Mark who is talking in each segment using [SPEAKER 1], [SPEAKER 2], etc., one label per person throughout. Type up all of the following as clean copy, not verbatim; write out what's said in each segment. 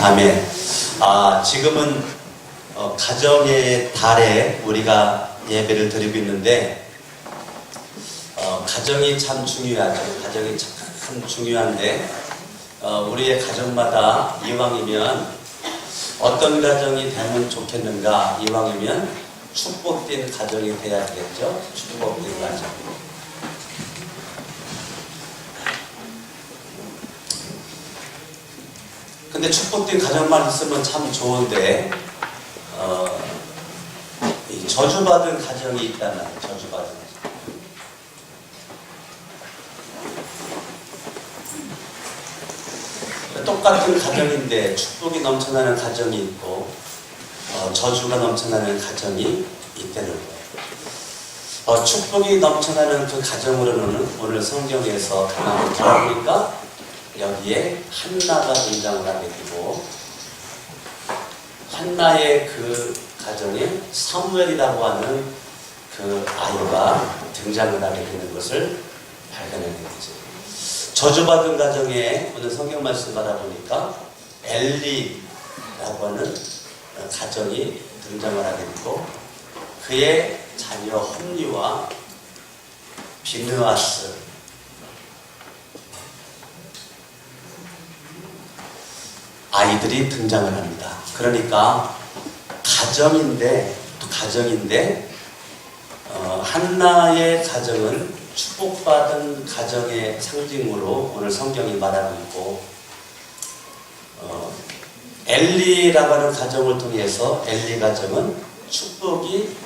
[SPEAKER 1] 아멘. 지금은 가정의 달에 우리가 예배를 드리고 있는데, 가정이 참 중요하죠. 가정이 참 중요한데, 우리의 가정마다 이왕이면 어떤 가정이 되면 좋겠는가? 이왕이면 축복된 가정이 돼야 되겠죠. 축복된 가정. 근데 축복된 가정만 있으면 참 좋은데, 이 저주받은 가정이 있다면, 저주받은 가정. 똑같은 가정인데 축복이 넘쳐나는 가정이 있고, 저주가 넘쳐나는 가정이 있다는 거예요. 축복이 넘쳐나는 그 가정으로는 오늘 성경에서 가만히 들어보니까 여기에 한나가 등장을 하게 되고, 한나의 그 가정에 사무엘이라고 하는 그 아이가 등장을 하게 되는 것을 발견하게 되죠. 저주받은 가정에 오늘 성경 말씀 바라보니까 엘리라고 하는 가정이 등장을 하게 되고, 그의 자녀 홈리와 비느하스, 아이들이 등장을 합니다. 그러니까 가정인데 한나의 가정은 축복받은 가정의 상징으로 오늘 성경이 말하고 있고, 엘리라고 하는 가정을 통해서 엘리 가정은 축복이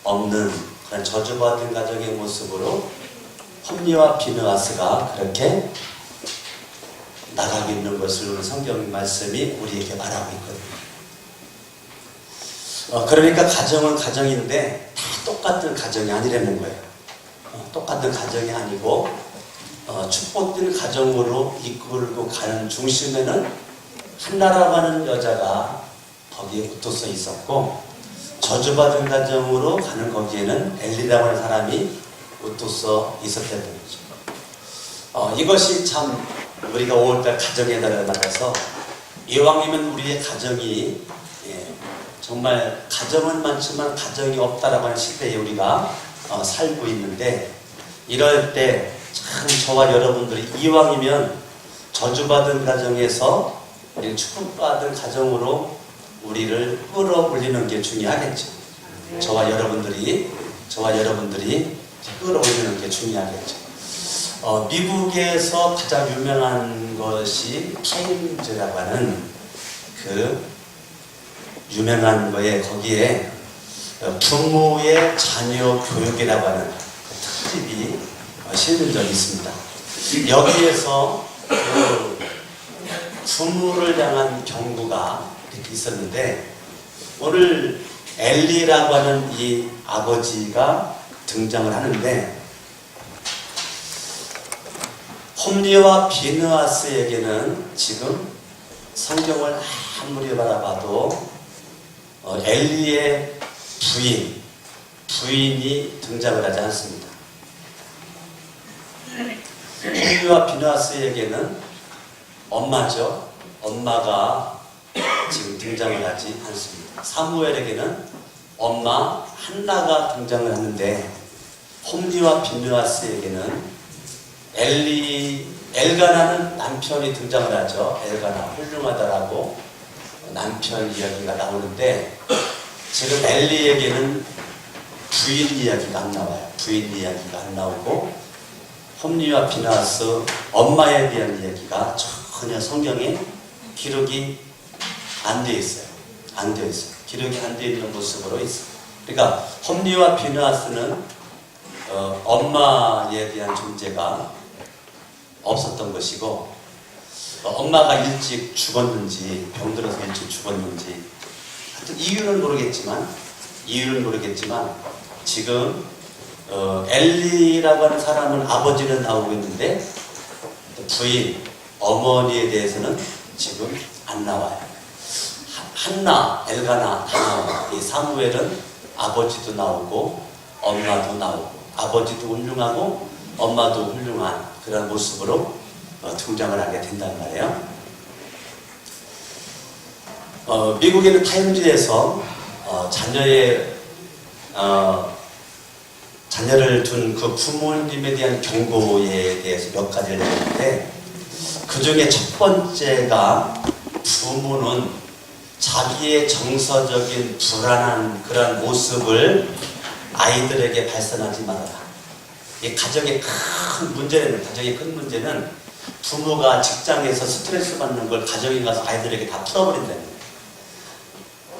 [SPEAKER 1] 없는 그런 저주받은 가정의 모습으로 홈리와 비느하스가 그렇게 나가고 있는 것을 오늘 성경 말씀이 우리에게 말하고 있거든요. 그러니까 가정은 가정인데 다 똑같은 가정이 아니라는 거예요. 똑같은 가정이 아니고 축복된 가정으로 이끌고 가는 중심에는 한나라고 하는 여자가 거기에 붙어서 있었고, 저주받은 가정으로 가는 거기에는 엘리라고 하는 사람이 붙어서 있었다는 거죠. 이것이 참 우리가 5월달 가정의 달을 맞아서 이왕이면 우리의 가정이 정말 가정은 많지만 가정이 없다라고 하는 시대에 우리가 살고 있는데, 이럴 때 참 저와 여러분들이 이왕이면 저주받은 가정에서 축복받은 가정으로 우리를 끌어올리는 게 중요하겠죠. 저와 여러분들이 끌어올리는 게 중요하겠죠. 미국에서 가장 유명한 것이 타임즈라고 하는 그 유명한 거에, 거기에 부모의 자녀 교육이라고 하는 그 특집이 실린 적이 있습니다. 여기에서 그 부모를 향한 경고가 이렇게 있었는데, 오늘 엘리라고 하는 이 아버지가 등장을 하는데, 홈리와 비느하스에게는 지금 성경을 아무리 바라봐도 엘리의 부인이 등장을 하지 않습니다. 홈리와 비느하스에게는 엄마죠. 엄마가 지금 등장을 하지 않습니다. 사무엘에게는 엄마 한나가 등장을 하는데, 홈리와 비느하스에게는 엘가나는 남편이 등장을 하죠. 엘가나 훌륭하다라고 남편 이야기가 나오는데, 지금 엘리에게는 부인 이야기가 안 나와요. 부인 이야기가 안 나오고, 홈리와 비느하스 엄마에 대한 이야기가 전혀 성경에 기록이 안 되어 있어요. 기록이 안 되어 있는 모습으로 있어요. 그러니까 홈리와 비느하스는 엄마에 대한 존재가 없었던 것이고, 엄마가 일찍 죽었는지 병들어서 일찍 죽었는지 하여튼 이유는 모르겠지만 지금 엘리라고 하는 사람은 아버지는 나오고 있는데 부인, 어머니에 대해서는 지금 안 나와요. 한나, 엘가나 다 나와요. 이 사무엘은 아버지도 나오고 엄마도 나오고, 아버지도 훌륭하고 엄마도 훌륭한 그런 모습으로 등장을 하게 된단 말이에요. 미국에는 타임즈에서 자녀를 둔 그 부모님에 대한 경고에 대해서 몇 가지를 했는데, 그 중에 첫 번째가 부모는 자기의 정서적인 불안한 그런 모습을 아이들에게 발산하지 말아라. 이 가정의 큰 문제는 부모가 직장에서 스트레스 받는 걸 가정에 가서 아이들에게 다 풀어버린다는 거예요.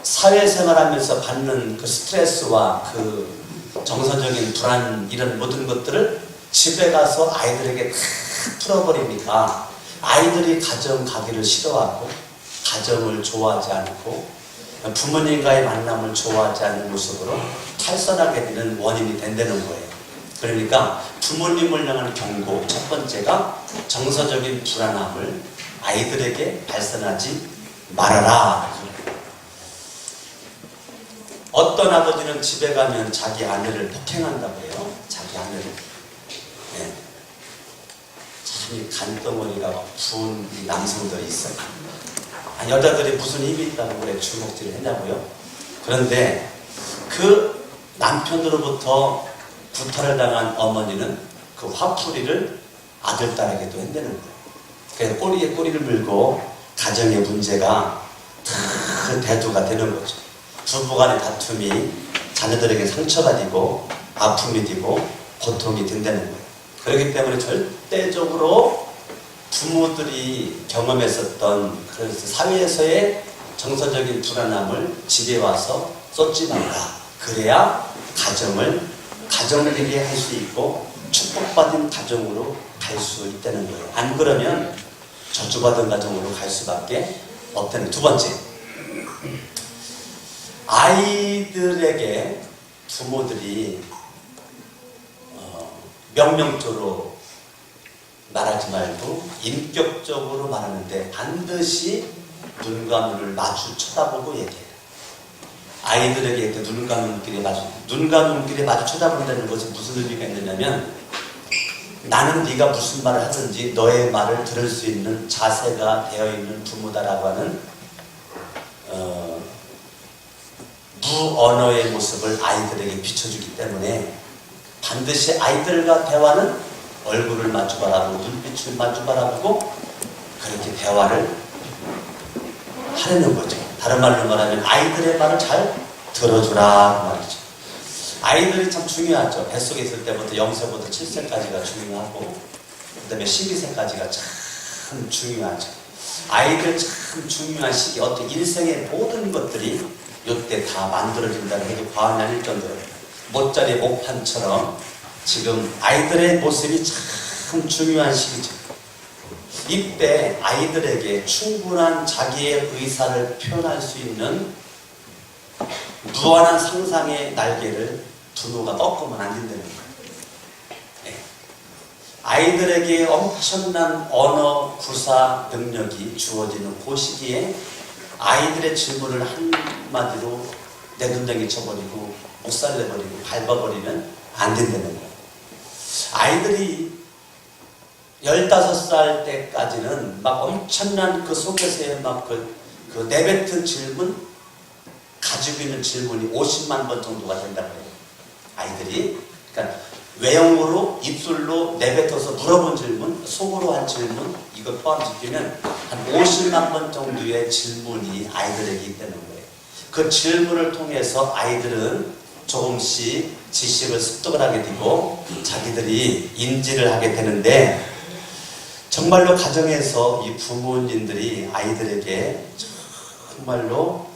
[SPEAKER 1] 사회생활하면서 받는 그 스트레스와 그 정서적인 불안, 이런 모든 것들을 집에 가서 아이들에게 다 풀어버리니까 아이들이 가정 가기를 싫어하고 가정을 좋아하지 않고 부모님과의 만남을 좋아하지 않는 모습으로 탈선하게 되는 원인이 된다는 거예요. 그러니까 부모님을 향한 경고, 첫 번째가 정서적인 불안함을 아이들에게 발산하지 말아라. 어떤 아버지는 집에 가면 자기 아내를 폭행한다고 해요. 자기 아내를. 네. 참 간덩어리가 부은 남성들이 있어요. 여자들이 무슨 힘이 있다고 그래 주먹질을 했냐고요. 그런데 그 남편으로부터 구타를 당한 어머니는 그 화풀이를 아들딸에게도 한다는 거예요. 그래서 꼬리에 꼬리를 물고 가정의 문제가 다 대두가 되는 거죠. 부부간의 다툼이 자녀들에게 상처가 되고 아픔이 되고 고통이 된다는 거예요. 그렇기 때문에 절대적으로 부모들이 경험했었던 그래서 사회에서의 정서적인 불안함을 집에 와서 쏟지 말라. 그래야 가정을 할 수 있고 축복받은 가정으로 갈 수 있다는 거예요. 안 그러면 저주받은 가정으로 갈 수밖에 없다는. 두 번째, 아이들에게 부모들이 명령조로 말하지 말고 인격적으로 말하는데 반드시 눈과 눈을 마주 쳐다보고 얘기해요. 아이들에게 눈과 눈길에 마주 쳐다본다는 것이 무슨 의미가 있느냐면, 나는 네가 무슨 말을 하든지 너의 말을 들을 수 있는 자세가 되어 있는 부모다라고 하는 무언어의 모습을 아이들에게 비춰주기 때문에 반드시 아이들과 대화는 얼굴을 마주 바라보고 눈빛을 마주 바라보고 그렇게 대화를 하려는 거죠. 다른 말로 말하면 아이들의 말을 잘 들어주라 말이죠. 아이들이 참 중요하죠. 뱃속에 있을 때부터 0세부터 7세까지가 중요하고 그 다음에 12세까지가 참 중요하죠. 아이들 참 중요한 시기, 어떤 일생의 모든 것들이 이때 다 만들어진다는 해도 과언이 아닐 정도로 못자리 목판처럼 지금 아이들의 모습이 참 중요한 시기죠. 이때 아이들에게 충분한 자기의 의사를 표현할 수 있는 무한한 상상의 날개를 부모가 꺾으면 안 된다는 거예요. 네. 아이들에게 엄청난 언어 구사 능력이 주어지는 그 시기에 아이들의 질문을 한마디로 내눈덩이 쳐버리고 목살내버리고 밟아버리면 안 된다는 거예요. 아이들이 15살 때까지는 막 엄청난 그 속에서의 막 그 내뱉은 질문, 가지고 있는 질문이 50만 번 정도가 된다고 해요. 아이들이. 그러니까 외형으로, 입술로 내뱉어서 물어본 질문, 속으로 한 질문, 이걸 포함시키면 한 50만 번 정도의 질문이 아이들에게 있다는 거예요. 그 질문을 통해서 아이들은 조금씩 지식을 습득을 하게 되고 자기들이 인지를 하게 되는데, 정말로 가정에서 이 부모님들이 아이들에게 정말로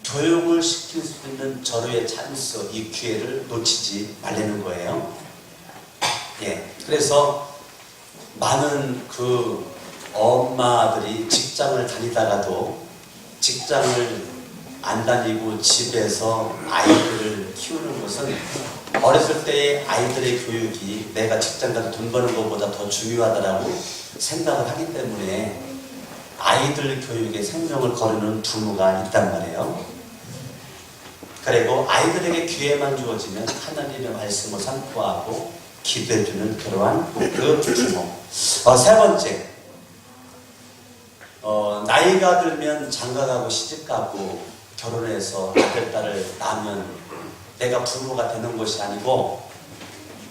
[SPEAKER 1] 교육을 시킬 수 있는 절호의 찬스, 이 기회를 놓치지 말라는 거예요. 예. 그래서 많은 그 엄마들이 직장을 다니다가도 직장을 안 다니고 집에서 아이들을 키우는 것은 어렸을 때의 아이들의 교육이 내가 직장 가서 돈 버는 것보다 더 중요하다라고 생각을 하기 때문에 아이들 교육에 생명을 거르는 부모가 있단 말이에요. 그리고 아이들에게 기회만 주어지면 하나님의 말씀을 선포하고 기도해주는 그러한 그 부모. 세 번째, 나이가 들면 장가가고 시집가고 결혼해서 아들, 딸을 낳으면 내가 부모가 되는 것이 아니고,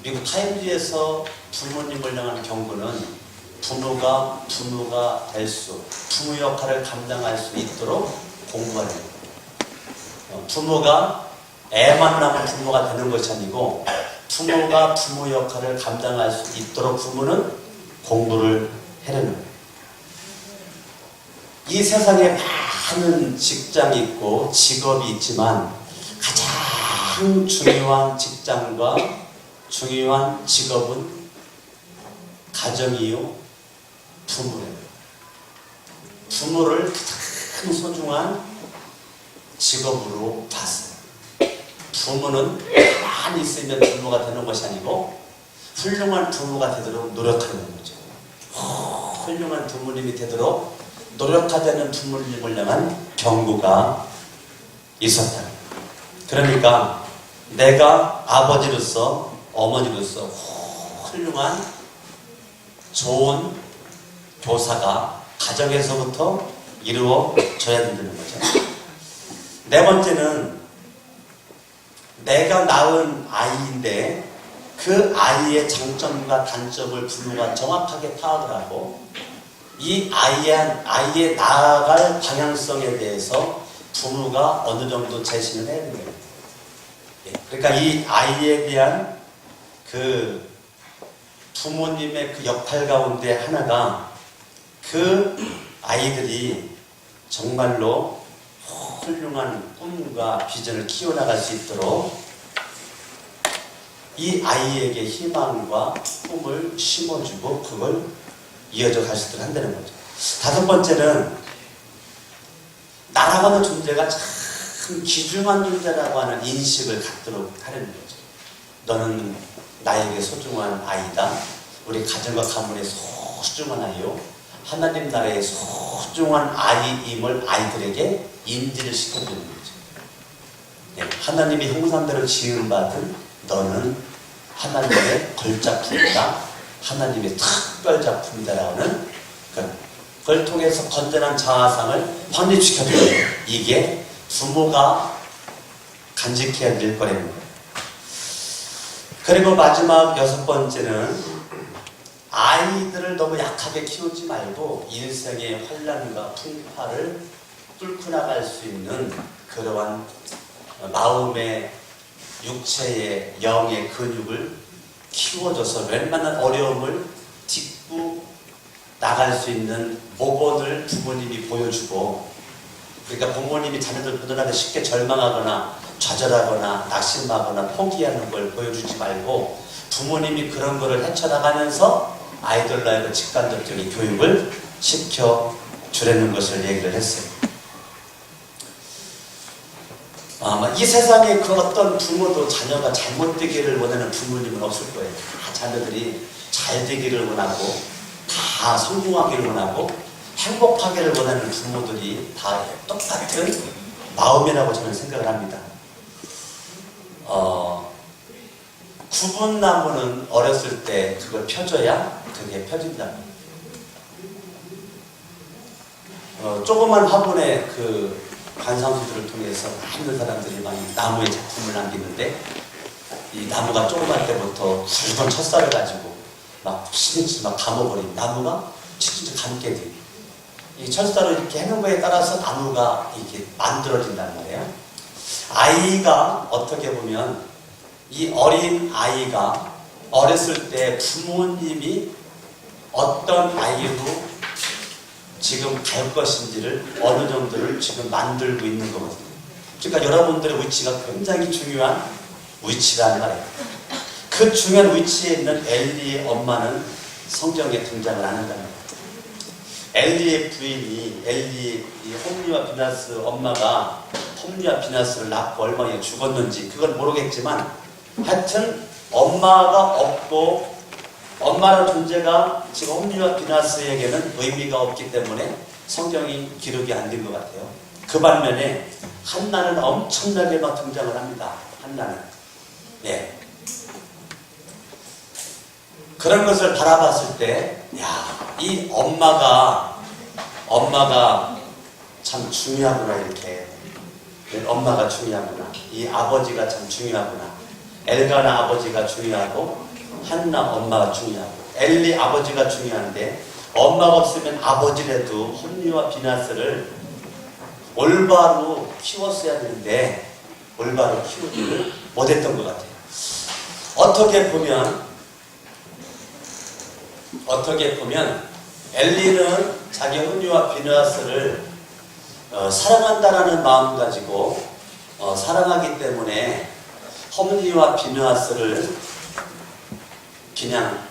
[SPEAKER 1] 미국 타임즈에서 부모님을 향한 경고는 부모가 될 수, 부모 역할을 감당할 수 있도록 공부하는 거예요. 부모가 애만 낳으면 부모가 되는 것이 아니고, 부모가 부모 역할을 감당할 수 있도록 부모는 공부를 해내는 거예요. 이 세상에 많은 직장이 있고 직업이 있지만 가장 중요한 직장과 중요한 직업은 가정이요, 부모예요. 부모를 가장 소중한 직업으로 봤어요. 부모는 가만히 있으면 부모가 되는 것이 아니고 훌륭한 부모가 되도록 노력하는 거죠. 훌륭한 부모님이 되도록 노력하자는 부모님을 향한 경고가 있었다. 그러니까 내가 아버지로서, 어머니로서 훌륭한 좋은 교사가 가정에서부터 이루어져야 된다는 거죠. 네 번째는 내가 낳은 아이인데 그 아이의 장점과 단점을 부모가 정확하게 파악을 하고 이 아이의 나아갈 방향성에 대해서 부모가 어느 정도 제시를 해야 됩니다. 그러니까 이 아이에 대한 그 부모님의 그 역할 가운데 하나가 그 아이들이 정말로 훌륭한 꿈과 비전을 키워나갈 수 있도록 이 아이에게 희망과 꿈을 심어주고 그걸 이어져 갈 수 있도록 한다는 거죠. 다섯 번째는 나라고 하는 존재가 참 귀중한 존재라고 하는 인식을 갖도록 하려는 거죠. 너는 나에게 소중한 아이다. 우리 가정과 가문의 소중한 아이요. 하나님 나라의 소중한 아이임을 아이들에게 인지를 시켜주는 거죠. 네, 하나님이 형상대로 지음받은 너는 하나님의 걸작품이다. 하나님의 특별작품이다라는 그걸 통해서 건전한 자아상을 확립시켜주는 거예요. 이게 부모가 간직해야 될 거라는 거예요. 그리고 마지막 여섯 번째는 아이들을 너무 약하게 키우지 말고 인생의 환란과 풍파를 뚫고 나갈 수 있는 그러한 마음의, 육체의, 영의 근육을 키워줘서 웬만한 어려움을 딛고 나갈 수 있는 모본을 부모님이 보여주고, 그러니까 부모님이 자녀들 보더라도 쉽게 절망하거나 좌절하거나 낙심하거나 포기하는 걸 보여주지 말고 부모님이 그런 거를 헤쳐나가면서 아이들과의 직관적인 교육을 시켜주려는 것을 얘기를 했어요. 아마 이 세상에 그 어떤 부모도 자녀가 잘못되기를 원하는 부모님은 없을 거예요. 다 자녀들이 잘 되기를 원하고 다 성공하기를 원하고 행복하기를 원하는 부모들이 다 똑같은 마음이라고 저는 생각을 합니다. 구분나무는 어렸을 때 그걸 펴줘야 그게 펴진다. 조그만 화분에 그 관상수들을 통해서 많은 사람들이 많이 나무의 작품을 남기는데 이 나무가 조그만 때부터 굵은 첫살을 가지고 막 신이 막 감아버린 나무가 진짜 감게 돼. 이 철사를 이렇게 해놓은 거에 따라서 나무가 이렇게 만들어진다는 거예요. 아이가 어떻게 보면 이 어린 아이가 어렸을 때 부모님이 어떤 아이로 지금 갈 것인지를 어느 정도를 지금 만들고 있는 거거든요. 그러니까 여러분들의 위치가 굉장히 중요한 위치라는 말이에요. 그 중요한 위치에 있는 엘리의 엄마는 성경에 등장을 안 한다는 거예요. 엘리의 부인이 엘리 홈리와 비나스 엄마가 홈리와 비나스를 낳고 얼마나 죽었는지 그건 모르겠지만 하여튼 엄마가 없고 엄마의 존재가 지금 홈리와 비나스에게는 의미가 없기 때문에 성경이 기록이 안 된 것 같아요. 그 반면에 한나는 엄청나게 막 등장을 합니다. 한나는. 예. 그런 것을 바라봤을 때, 야, 이 엄마가 엄마가 참 중요하구나, 이렇게. 엄마가 중요하구나. 이 아버지가 참 중요하구나. 엘가나 아버지가 중요하고 한나 엄마가 중요하고 엘리 아버지가 중요한데 엄마가 없으면 아버지라도 홈리와 비나스를 올바로 키웠어야 되는데 올바로 키우지를 못했던 것 같아요. 어떻게 보면 엘리는 자기 홈리와 비나스를 사랑한다라는 마음 가지고 사랑하기 때문에 홈리와 비느하스를 그냥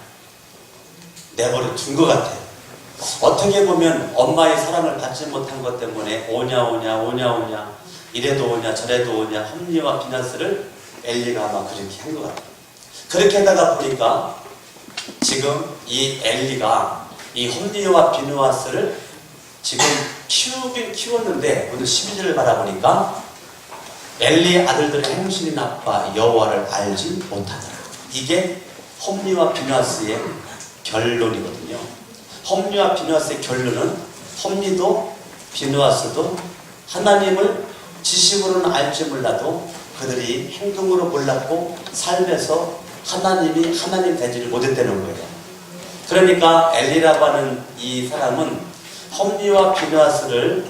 [SPEAKER 1] 내버려 둔 것 같아요. 어떻게 보면 엄마의 사랑을 받지 못한 것 때문에 오냐 이래도 오냐 저래도 오냐 홈리와 비느하스를 엘리가 아마 그렇게 한 것 같아요. 그렇게 하다가 보니까 지금 이 엘리가 이 홈리와 비느하스를 지금 키우긴 키웠는데 오늘 12절을 바라보니까 엘리의 아들들의 행실이 나빠 여호와를 알지 못하더라. 이게 홈리와 비느하스의 결론이거든요. 홈리와 비느하스의 결론은 홈리도 비느하스도 하나님을 지식으로는 알지 몰라도 그들이 행동으로 몰랐고 삶에서 하나님이 하나님 되지를 못했다는 거예요. 그러니까 엘리라고 하는 이 사람은 홈리와 비느하스를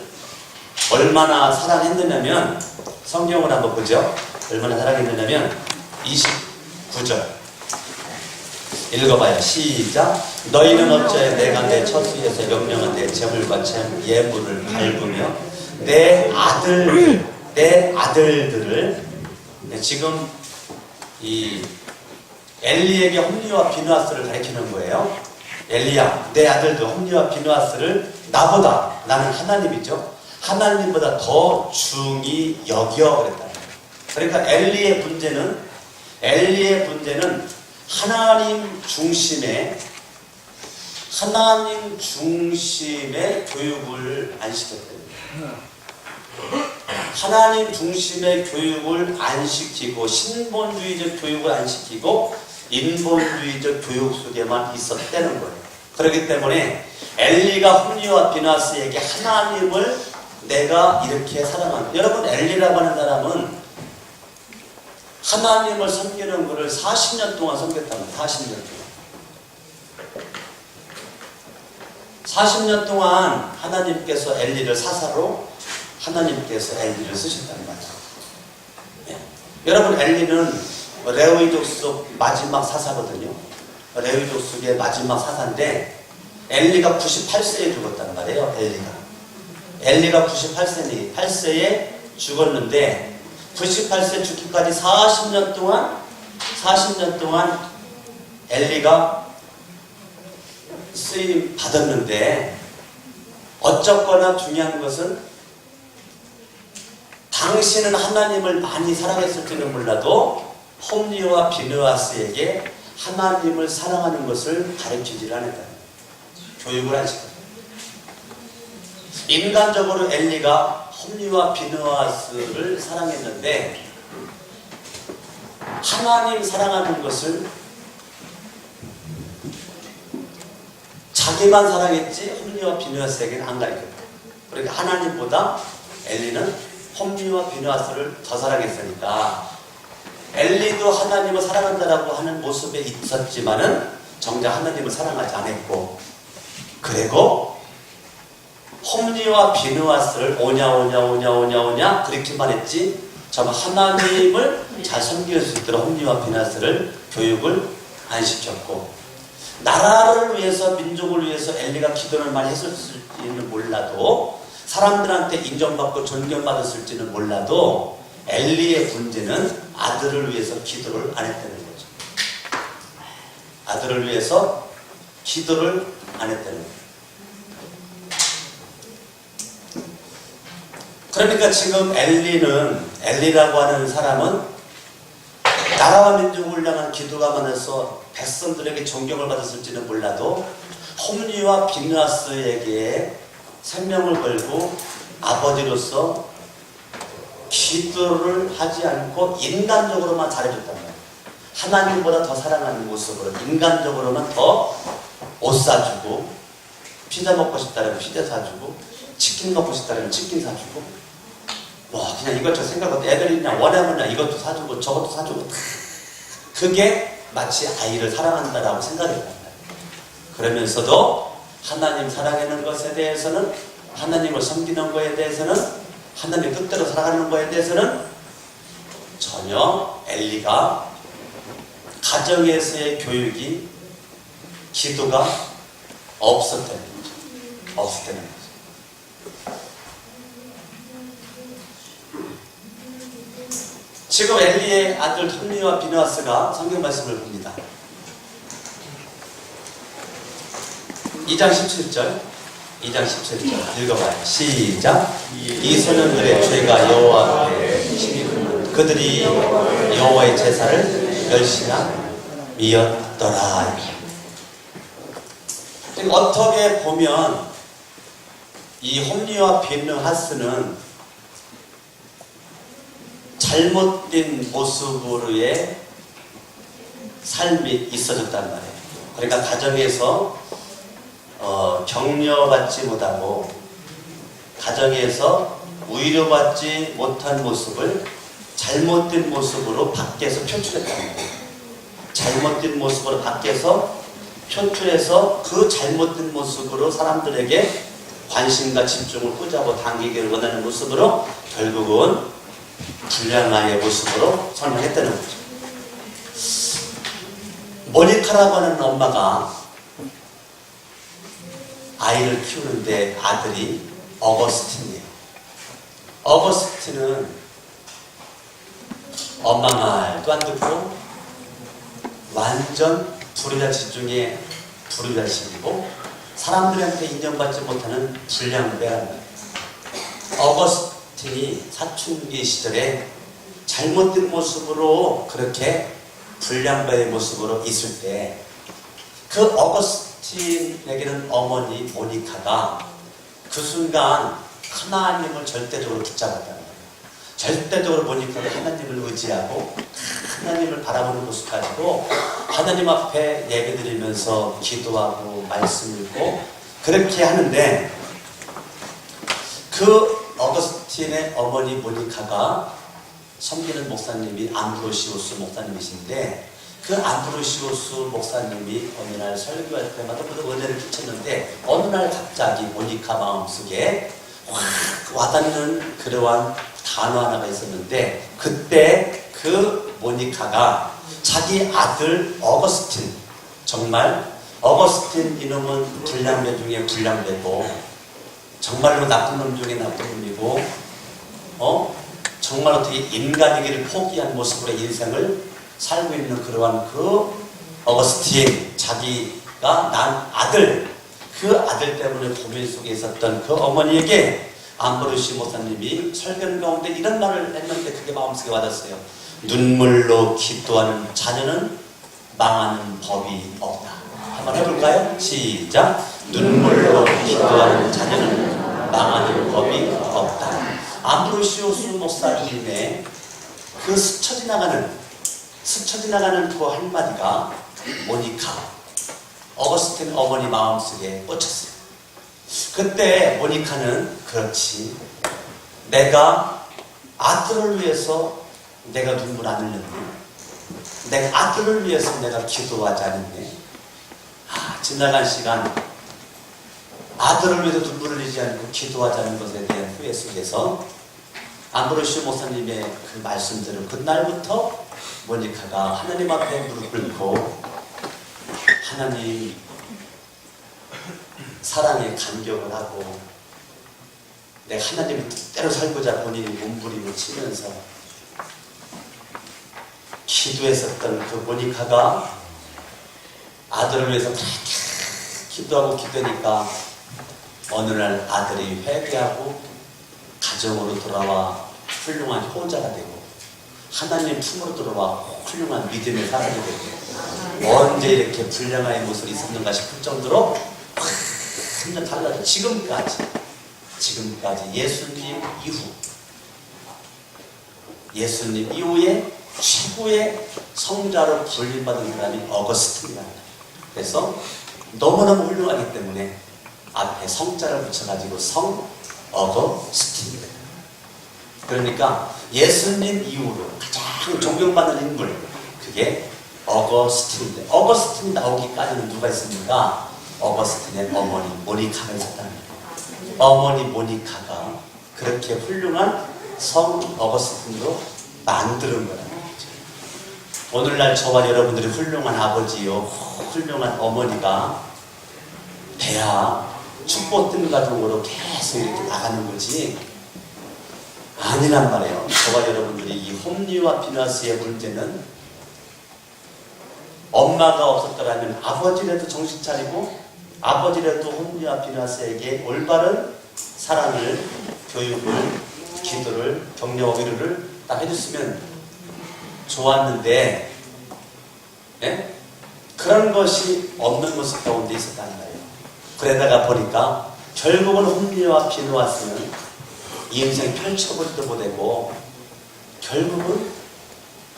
[SPEAKER 1] 얼마나 사랑했느냐면 성경을 한번 보죠. 얼마나 사랑했느냐면 29절 읽어봐요. 시작. 너희는 어째 내가 내 처소에서 명령한 내 재물과 예물을 밟으며 내 아들들을 지금 이 엘리에게 홈리와 비느하스를 가리키는 거예요. 엘리야, 내 아들들 홈리와 비느하스를 나보다, 나는 하나님이죠. 하나님보다 더 중히 여겨 그랬다. 그러니까 엘리의 문제는 하나님 중심의 교육을 안 시켰다는 거예요. 하나님 중심의 교육을 안 시키고 신본주의적 교육을 안 시키고 인본주의적 교육 속에만 있었다는 거예요. 그렇기 때문에 엘리가 홈리와 비느하스에게 하나님을 내가 이렇게 사랑한다. 여러분 엘리라고 하는 사람은 하나님을 섬기는 것을 40년 동안 섬겼답니다. 40년 동안. 40년 동안 하나님께서 엘리를 사사로 하나님께서 엘리를 쓰셨다는 말이에요. 네. 여러분 엘리는 레위 족속 마지막 사사거든요. 레위 족속의 마지막 사사인데 엘리가 98세에 죽었다는 말이에요. 엘리가 98세에 죽었는데 98세 죽기까지 40년 동안 엘리가 쓰임 받았는데 어쨌거나 중요한 것은 당신은 하나님을 많이 사랑했을지는 몰라도 홈리와 비느하스에게 하나님을 사랑하는 것을 가르치지 않았다. 교육을 안 시켰다. 인간적으로 엘리가 홈리와 비느하스를 사랑했는데 하나님 사랑하는 것을 자기만 사랑했지 홈리와 비느하스에게는 안 가르쳤다. 그러니까 하나님보다 엘리는 홈리와 비느하스를 더 사랑했으니까 엘리도 하나님을 사랑한다라고 하는 모습에 있었지만은 정작 하나님을 사랑하지 않았고 그리고 홈리와 비느하스를 오냐 그렇게만 했지 정말 하나님을 잘 섬길 수 있도록 홈리와 비느하스를 교육을 안 시켰고 나라를 위해서 민족을 위해서 엘리가 기도를 많이 했을지는 몰라도 사람들한테 인정받고 존경받았을지는 몰라도 엘리의 문제는 아들을 위해서 기도를 안 했다는 거죠. 아들을 위해서 기도를 안 했다는 거죠. 그러니까 지금 엘리라고 하는 사람은 나라와 민족을 향한 기도가 많아서 백성들에게 존경을 받았을지는 몰라도 홈리와 비느하스에게 생명을 걸고 아버지로서 기도를 하지 않고 인간적으로만 잘해줬단 말이에요. 하나님보다 더 사랑하는 모습으로 인간적으로만 더 옷 사주고 피자 먹고 싶다면 피자 사주고, 치킨 먹고 싶다면 치킨 사주고, 와, 그냥 이것저것 생각하고 애들이 그냥 원하면 그냥 이것도 사주고 저것도 사주고, 그게 마치 아이를 사랑한다라고 생각이 납니다. 그러면서도 하나님 사랑하는 것에 대해서는, 하나님을 섬기는 것에 대해서는, 하나님 뜻대로 살아가는 것에 대해서는 전혀 엘리가 가정에서의 교육이, 기도가 없었다는 거죠. 없었다는 거죠. 지금 엘리의 아들 홈리와 비느하스가 성경 말씀을 봅니다. 2장 17절, 2장 17절 읽어봐요. 시작. 이 소년들의 죄가 여호와 앞에 심히 크고 그들이 여호와의 제사를 멸시하였더라. 어떻게 보면 이 홈리와 비느하스는 잘못된 모습으로의 삶이 있어졌단 말이에요. 그러니까 가정에서 격려받지 못하고 가정에서 위로받지 못한 모습을 잘못된 모습으로 밖에서 표출했단 말이에요. 잘못된 모습으로 밖에서 표출해서 그 잘못된 모습으로 사람들에게 관심과 집중을 끄자고 당기기를 원하는 모습으로 결국은 불량아의 모습으로 설명했다는 거죠. 모니카라고 하는 엄마가 아이를 키우는데 아들이 어거스틴이에요. 어거스틴은 엄마 말도 안 듣고 완전 불효자식 중에 불효자식이고 사람들한테 인정받지 못하는 불량배랍니다. 어거스틴이 사춘기 시절에 잘못된 모습으로 그렇게 불량배의 모습으로 있을 때 그 어거스틴에게는 어머니 모니카가 그 순간 하나님을 절대적으로 붙잡았다는 거예요. 절대적으로 모니카가 하나님을 의지하고 하나님을 바라보는 모습 가지고 하나님 앞에 예배드리면서 기도하고 말씀 읽고 그렇게 하는데 그 어거스틴의 어머니 모니카가 섬기는 목사님이 암브로시우스 목사님이신데 그 암브로시우스 목사님이 어느 날 설교할 때마다 모두 은혜를 끼쳤는데 어느 날 갑자기 모니카 마음속에 확 와닿는 그러한 단어 하나가 있었는데 그때 그 모니카가 자기 아들 어거스틴, 정말 어거스틴 이놈은 불량배 중에 불량배고 정말로 나쁜 놈 중에 나쁜 놈이고 정말 어떻게 인간이기를 포기한 모습으로 인생을 살고 있는 그러한 그 어거스틴, 자기가 난 아들, 그 아들 때문에 고민 속에 있었던 그 어머니에게 암브로시 목사님이 설교 가운데 이런 말을 했는데 그게 마음속에 와닿았어요. 눈물로 기도하는 자녀는 망하는 법이 없다. 한번 해볼까요? 시작. 눈물로 기도하는 자녀는 망하는 법이 없다. 암브로시우스 목사님의 그 스쳐 지나가는 그 한마디가 모니카, 어거스틴 어머니 마음속에 꽂혔어요. 그때 모니카는 그렇지, 내가 아들을 위해서 내가 눈물 안 흘렸네, 내가 아들을 위해서 내가 기도하지 않았네. 지나간 시간 아들을 위해서 눈물을 흘리지 않고 기도하지 않은 것에 대한 후회 속에서 암브로시오 목사님의 그 말씀들은 그날부터 모니카가 하나님 앞에 무릎 꿇고 하나님 사랑에 감격을 하고 내가 하나님의 뜻대로 살고자 본인이 몸부림을 치면서 기도했었던 그 모니카가 아들을 위해서 그렇게 기도하고 기도하니까 어느 날 아들이 회개하고 가정으로 돌아와 훌륭한 효자가 되고 하나님 품으로 들어와 훌륭한 믿음의 사람이 되고 언제 이렇게 불량한 모습이 있었는가 싶을 정도로 완전 달라져. 지금까지 예수님 이후에 최고의 성자로 불림받은 사람이 어거스틴이랍니다. 그래서 너무너무 훌륭하기 때문에 앞에 성자를 붙여가지고 성 어거스틴. 그러니까 예수님 이후로 가장 존경받는 인물, 그게 어거스틴인데, 어거스틴이 나오기까지는 누가 있습니까? 어거스틴의 어머니 모니카가 있었다는 거예요. 어머니 모니카가 그렇게 훌륭한 성 어거스틴으로 만드는 거라는 거죠. 오늘날 저와 여러분들이 훌륭한 아버지요, 훌륭한 어머니가 돼야 축복된 가정으로 계속 이렇게 나가는 거지, 아니란 말이에요. 저와 여러분들이 이 홈리와 비너스의 문제는, 엄마가 없었더라면 아버지라도 정신 차리고 아버지라도 홈리와 비너스에게 올바른 사랑을, 교육을, 기도를, 격려와 위로를 딱 해줬으면 좋았는데, 네? 그런 것이 없는 모습 가운데 있었다는 거예요. 그러다가 보니까 결국은 홈리와 비너스는 이 인생 펼쳐보지도 못하고 결국은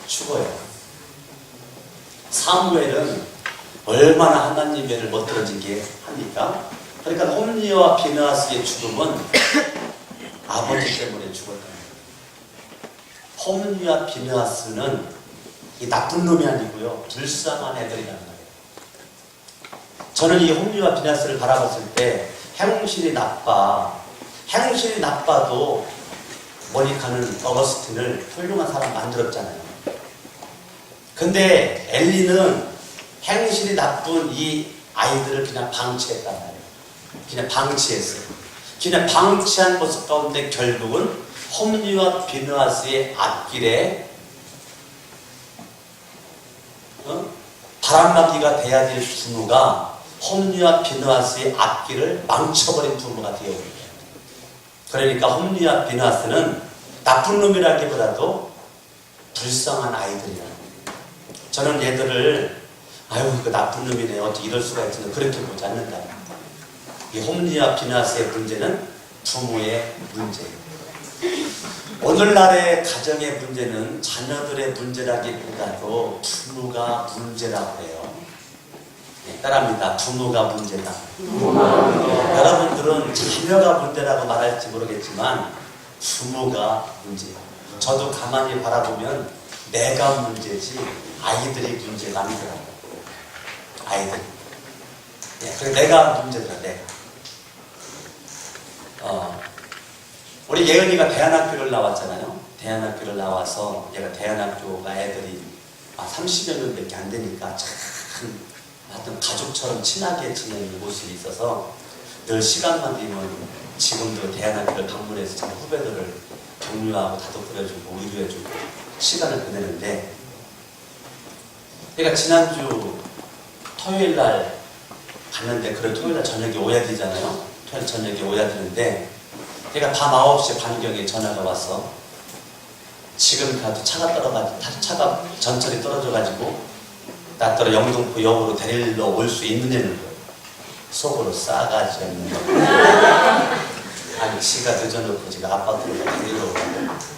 [SPEAKER 1] 죽어요. 사무엘은 얼마나 하나님 배를 못 들어지게 합니까? 그러니까 홈리와 비너스의 죽음은 아버지 때문에 죽었다. 홈리와 비너스는 이 나쁜 놈이 아니고요, 불쌍한 애들이란 말이에요. 저는 이 홈리와 비너스를 바라봤을 때 행실이 나빠도 모니카는 어거스틴을 훌륭한 사람 만들었잖아요. 근데 엘리는 행실이 나쁜 이 아이들을 그냥 방치했단 말이에요. 그냥 방치했어요. 그냥 방치한 모습 가운데 결국은 홈리와 비느하스의 앞길에 바람막이가 돼야 될 부모가 홈리와 비느하스의 앞길을 망쳐버린 부모가 되어버려요. 그러니까 홈리와 비느하스는 나쁜 놈이라기보다도 불쌍한 아이들이라는 거예요. 저는 얘들을 아유 그 나쁜 놈이네, 어떻게 이럴 수가 있지, 그렇게 보지 않는다. 이 홈리와 비느하스의 문제는 부모의 문제예요. 오늘날의 가정의 문제는 자녀들의 문제라기보다도 부모가 문제라고 해요. 네, 따라합니다. 부모가 문제다. 여러분들은 자녀가 문제라고 말할지 모르겠지만 부모가 문제예요. 저도 가만히 바라보면 내가 문제지 아이들이 문제가 아니더라고요. 아이들. 네, 그래 내가 문제더라. 내가. 우리 예은이가 대안학교를 나왔잖아요. 대안학교를 나와서 얘가 대안학교가 애들이 30여 명밖에 안 되니까 참 하여튼 가족처럼 친하게 지내는 모습이 있어서 늘 시간만 되면 지금도 대안학교를 방문해서 참 후배들을 격려하고 다독거려주고 위로해주고 시간을 보내는데, 얘가 지난주 토요일날 갔는데, 그래 토요일날 저녁에 오야 되잖아요. 토요일 저녁에 오야 되는데 얘가 밤 9시 반경에 전화가 와서 지금 가도 차가 전철이 떨어져가지고 나더러 영등포 역으로 데리러 올 수 있느냐는 거예요. 속으로 싸가지 없는 거예요. 아니 지가 늦어놓고 지가 아파트로 데리러 오라고.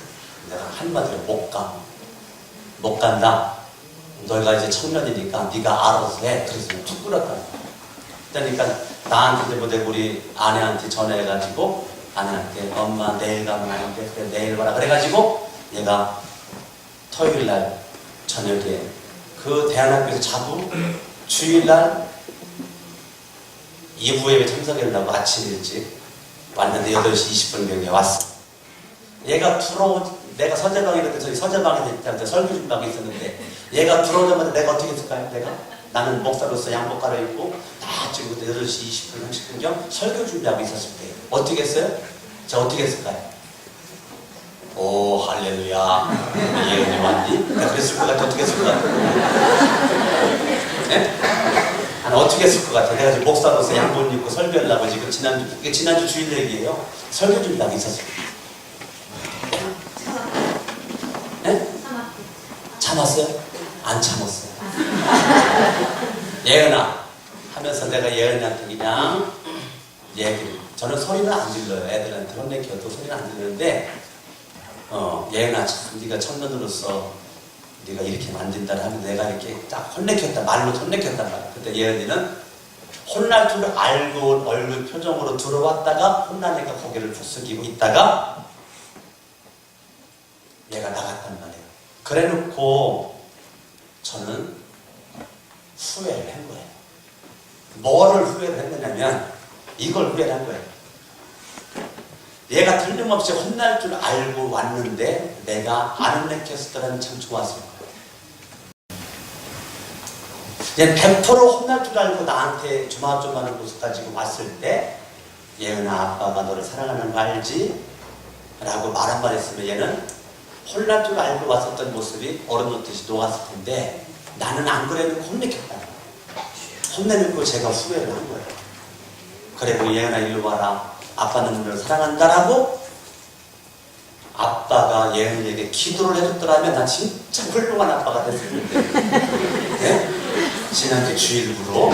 [SPEAKER 1] 내가 한마디로 못 간다. 너희가 이제 청년이니까 네가 알아서 해. 그래서 툭 끊었다. 그러니까 나한테 보내 우리 아내한테 전화해가지고 아내한테 엄마 내일 가면 안 돼. 그래 내일 와라. 그래가지고 얘가 토요일날 저녁에 그 대안학교에서 자고 주일날 2부에 참석하려고 아침 일찍 왔는데 8시 20분경에 왔어. 얘가 내가 서재방에 있는데 저기 서재방에 있을 때 설교 준비하고 있었는데 얘가 들어오자마자 내가 어떻게 했을까요? 나는 목사로서 양복 갈아입고 다 지금 그때 8시 20분 30분경 설교 준비하고 있었을 때 어떻게 했어요? 저 어떻게 했을까요? 오 할렐루야 예언이 왔니? 내가 그랬을 것 같아. 어떻게 했을 것 같아? 네? 아니 어떻게 했을 것 같아? 내가 지금 목사로서 양복 입고 설교하려고 지금 지난주 주일 얘기예요. 설교 준비하고 있었을 때 네? 참았어요? 안 참았어요. 예은아 하면서 내가 예은이한테 그냥 얘기를, 저는 소리는 안 질러요. 애들한테 혼내켜도 소리는 안 지르는데 예은아 참 네가 청년으로서 네가 이렇게 만든다 하면 내가 이렇게 딱 혼내켰다, 말로 혼내켰단 말이야. 그때 예은이는 혼날 줄 알고 얼굴 표정으로 들어왔다가 혼나니까 고개를 부스기고 있다가 얘가 나갔단 말이에요. 그래 놓고 저는 후회를 한 거예요. 뭐를 후회를 했느냐면 이걸 후회를 한 거예요. 얘가 틀림없이 혼날 줄 알고 왔는데 내가 안 혼냈었더라면 참 좋았을 거예요. 얘 100% 혼날 줄 알고 나한테 조마조마한 모습 가지고 왔을 때 예은아 아빠가 너를 사랑하는 거 알지? 라고 말 한 번 했으면 얘는 혼날 줄 알고 왔었던 모습이 얼어놓듯이 녹았을 텐데 나는 안 그래도 혼냈겠다. 혼내놓고 제가 후회를 한 거예요. 그리고 예은아 이리 와라. 아빠는 너를 사랑한다라고 아빠가 예은이에게 기도를 해줬더라면 난 진짜 훌륭한 아빠가 됐을 텐데 네? 지난주 주일부로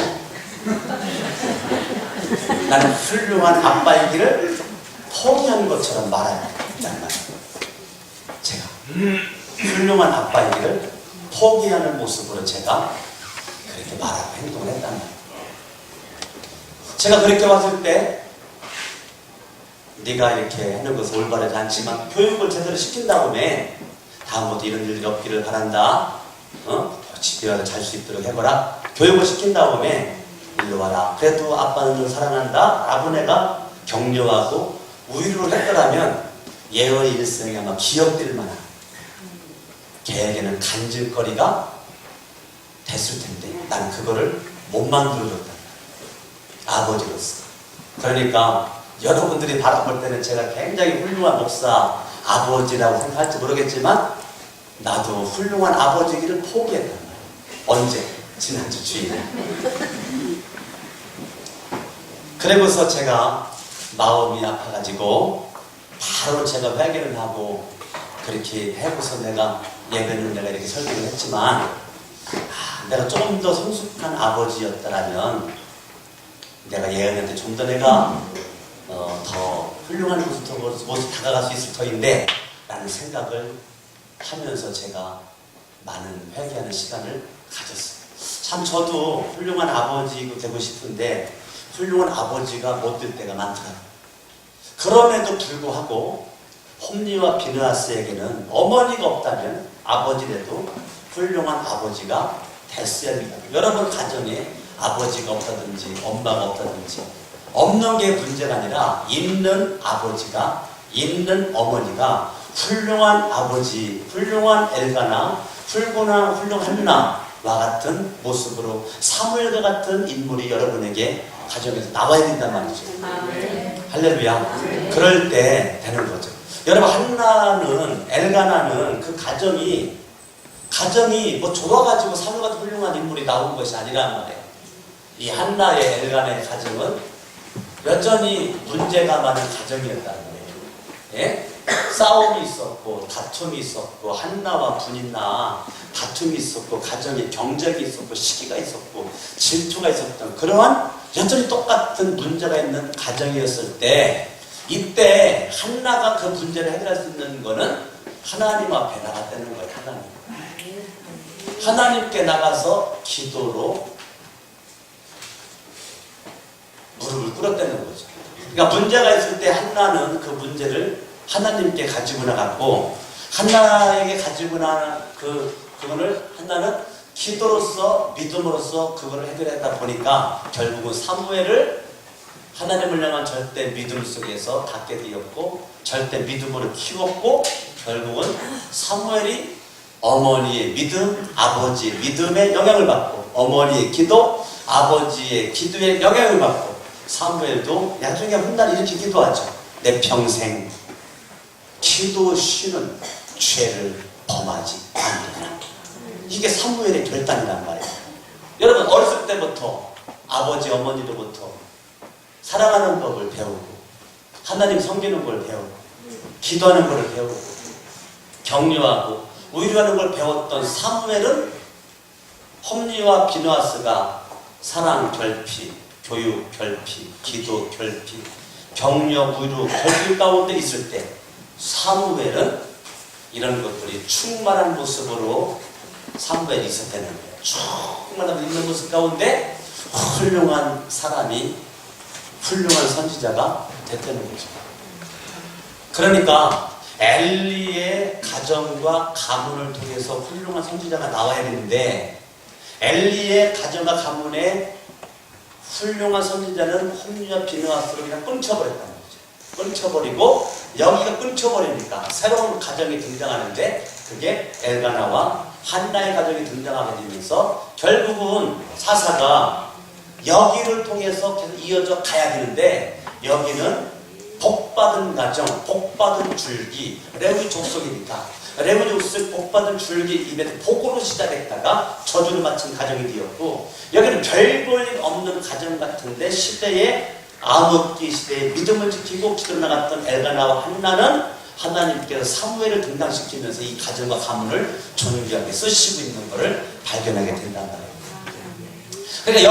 [SPEAKER 1] 나는 훌륭한 아빠이기를 포기한 것처럼 말하는 말이에요. 제가 훌륭한 아빠이기를 포기하는 모습으로 제가 그렇게 말하고 행동을 했단 말이에요. 제가 그렇게 왔을 때 네가 이렇게 하는 것은 올바르지 않지만 교육을 제대로 시킨 다음에 다음부터 이런 일이 없기를 바란다. 집에 와서 잘 수 있도록 해보라. 교육을 시킨 다음에 일로 와라. 그래도 아빠는 널 사랑한다. 라고 내가 격려하고 우유를 했더라면 예의 일생에 아마 기억될 만한 걔에게는 간질거리가 됐을 텐데 나는 그거를 못 만들어줬다. 아버지로서. 그러니까 여러분들이 바라볼 때는 제가 굉장히 훌륭한 목사, 아버지라고 생각할지 모르겠지만 나도 훌륭한 아버지기를 포기했단 말이에요. 언제? 지난주 주일에. 그러고서 제가 마음이 아파가지고 바로 제가 회개를 하고 그렇게 해고서 내가 예배는 내가 이렇게 설교를 했지만 내가 조금 더 성숙한 아버지였다면 내가 예언한테 좀 더 내가 더 훌륭한 모습 다가갈 수 있을 터인데 라는 생각을 하면서 제가 많은 회개하는 시간을 가졌어요. 참 저도 훌륭한 아버지가 되고 싶은데 훌륭한 아버지가 못 될 때가 많더라고요. 그럼에도 불구하고 홈리와 비느하스에게는 어머니가 없다면 아버지라도 훌륭한 아버지가 됐어야 됩니다. 여러분 가정에 아버지가 없다든지 엄마가 없다든지 없는 게 문제가 아니라 있는 아버지가 있는 어머니가 훌륭한 아버지, 훌륭한 엘가나, 훌륭한 한나와 같은 모습으로 사무엘과 같은 인물이 여러분에게 가정에서 나와야 된단 말이죠. 할렐루야. 그럴 때 되는 거죠. 여러분 한나는 엘가나는 그 가정이 뭐 좋아가지고 사무가 훌륭한 인물이 나온 것이 아니란 말이에요. 이 한나의 엘가나의 가정은 여전히 문제가 많은 가정이었다는 거예요. 예? 싸움이 있었고 다툼이 있었고 한나와 분인나 다툼이 있었고 가정에 경쟁이 있었고 시기가 있었고 질투가 있었던 그러한 여전히 똑같은 문제가 있는 가정이었을 때 이때 한나가 그 문제를 해결할 수 있는 거는 하나님 앞에 나갔다는 거예요. 하나님께 나가서 기도로 무릎을 꿇었다는 거죠. 그러니까 문제가 있을 때 한나는 그 문제를 하나님께 가지고 나갔고 한나에게 가지고 나간 그거를 한나는 기도로서 믿음으로써 그거를 해결했다 보니까 결국은 사무엘을 하나님을 향한 절대 믿음 속에서 닿게 되었고 절대 믿음으로 키웠고 결국은 사무엘이 어머니의 믿음, 아버지의 믿음에 영향을 받고 어머니의 기도, 아버지의 기도에 영향을 받고 사무엘도 나중에 훗날 이렇게 기도하죠. 내 평생 기도 쉬는 죄를 범하지 않는다. 이게 사무엘의 결단이란 말이에요. 여러분 어렸을 때부터 아버지 어머니로부터 사랑하는 법을 배우고 하나님 섬기는 걸 배우고 기도하는 걸 배우고 격려하고 위로하는 걸 배웠던 사무엘은 홈리와 비느하스가 사랑 결핍, 교육 결핍, 기도 결핍, 격려, 위로 결핍 가운데 있을 때 사무엘은 이런 것들이 충만한 모습으로 사무엘이 있었다는 거예요. 충만한 있는 모습 가운데 훌륭한 사람이 훌륭한 선지자가 됐다는 거죠. 그러니까 엘리의 가정과 가문을 통해서 훌륭한 선지자가 나와야 되는데 엘리의 가정과 가문에 훌륭한 선지자는 홈리와 비느하스로 그냥 끊쳐버렸다는 거죠. 끊쳐버리고 여기가 끊쳐버리니까 새로운 가정이 등장하는데 그게 엘가나와 한나의 가정이 등장하게 되면서 결국은 사사가 여기를 통해서 계속 이어져 가야 되는데 여기는 복받은 가정, 복받은 줄기, 레위 족속이니까 레위 족속 복받은 줄기 입에 복으로 시작했다가 저주를 마친 가정이 되었고 여기는 별 볼 일 없는 가정 같은데 시대에 암흑기 시대에 믿음을 지키고 기도를 나갔던 엘가나와 한나는 하나님께서 사무엘을 등장시키면서 이 가정과 가문을 존귀하게 쓰시고 있는 것을 발견하게 된단 말이에요. 그러니까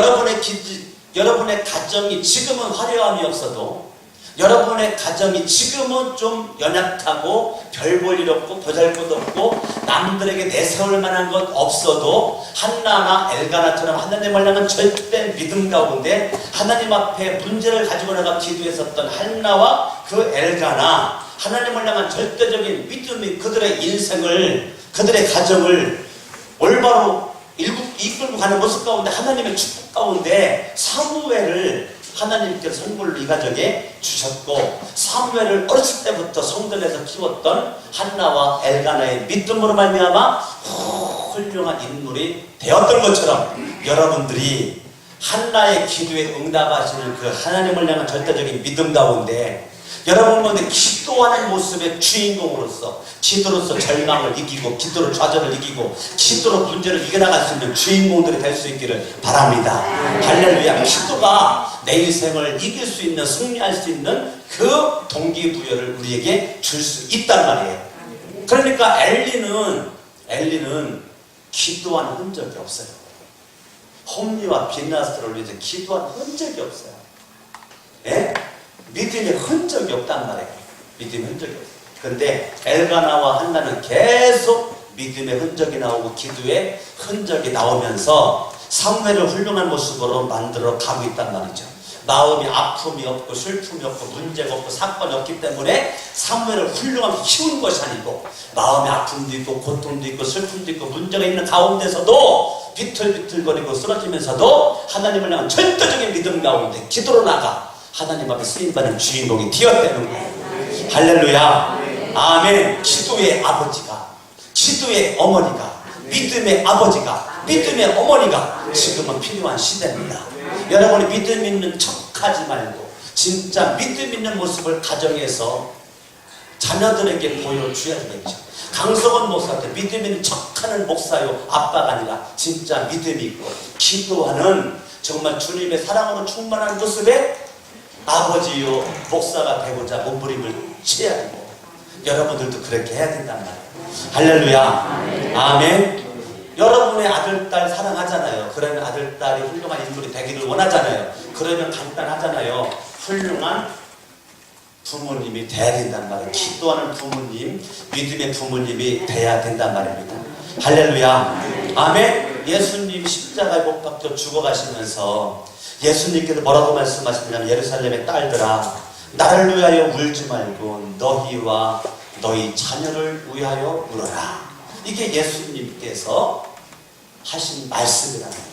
[SPEAKER 1] 여러분의 가정이 지금은 화려함이 없어도 여러분의 가정이 지금은 좀 연약하고 별 볼 일 없고 보잘것없고 남들에게 내세울 만한 것 없어도 한나나 엘가나처럼 하나님을 향한 절대 믿음 가운데 하나님 앞에 문제를 가지고 나가 기도했었던 한나와 그 엘가나 하나님을 향한 절대적인 믿음이 그들의 인생을 그들의 가정을 올바로 이끌고 가는 모습 가운데 하나님의 축복 가운데 사무엘을 하나님께서 선물로 이 가정에 주셨고 사무엘을 어렸을 때부터 성전에서 키웠던 한나와 엘가나의 믿음으로 말미암아 훌륭한 인물이 되었던 것처럼 여러분들이 한나의 기도에 응답하시는 그 하나님을 향한 절대적인 믿음 가운데 여러분 가운데 기도하는 모습의 주인공으로서 기도로서 절망을 이기고 기도로 좌절을 이기고 기도로 문제를 이겨나갈 수 있는 주인공들이 될 수 있기를 바랍니다. 할렐루야. 기도가 내 인생을 이길 수 있는 승리할 수 있는 그 동기부여를 우리에게 줄 수 있단 말이에요. 그러니까 엘리는 기도한 흔적이 없어요. 홈리와 비느하스를 위해서 기도한 흔적이 없어요. 예? 믿음의 흔적이 없단 말이에요. 믿음의 흔적이 없어요. 그런데 엘가나와 한나는 계속 믿음의 흔적이 나오고 기도의 흔적이 나오면서 사무엘을 훌륭한 모습으로 만들어 가고 있단 말이죠. 마음이 아픔이 없고 슬픔이 없고 문제가 없고 사건이 없기 때문에 사무엘을 훌륭하게 키운 것이 아니고 마음의 아픔도 있고 고통도 있고 슬픔도 있고 문제가 있는 가운데서도 비틀비틀거리고 쓰러지면서도 하나님을 향한 절대적인 믿음 가운데 기도로 나가 하나님 앞에 쓰임받는 주인공이 되었다는 거예요. 할렐루야. 아멘. 기도의 아버지가 기도의 어머니가 믿음의 아버지가 믿음의 어머니가 지금은 필요한 시대입니다. 여러분이 믿음 있는 척하지 말고 진짜 믿음 있는 모습을 가정에서 자녀들에게 보여줘야 되겠죠. 강성원 목사한테 믿음 있는 척하는 목사요 아빠가 아니라 진짜 믿음이 있고 기도하는 정말 주님의 사랑으로 충만한 모습에 아버지요 목사가 되고자 몸부림을 쳐야 되고 여러분들도 그렇게 해야 된단 말이에요. 할렐루야. 아멘. 여러분의 아들, 딸 사랑하잖아요. 그러면 아들, 딸이 훌륭한 인물이 되기를 원하잖아요. 그러면 간단하잖아요. 훌륭한 부모님이 돼야 된단 말이에요. 기도하는 부모님, 믿음의 부모님이 돼야 된단 말입니다. 할렐루야. 아멘. 예수님 십자가에 못 박혀 죽어가시면서 예수님께서 뭐라고 말씀하시냐면 예루살렘의 딸들아 나를 위하여 울지 말고 너희와 너희 자녀를 위하여 울어라. 이게 예수님께서 하신 말씀이라는 거예요.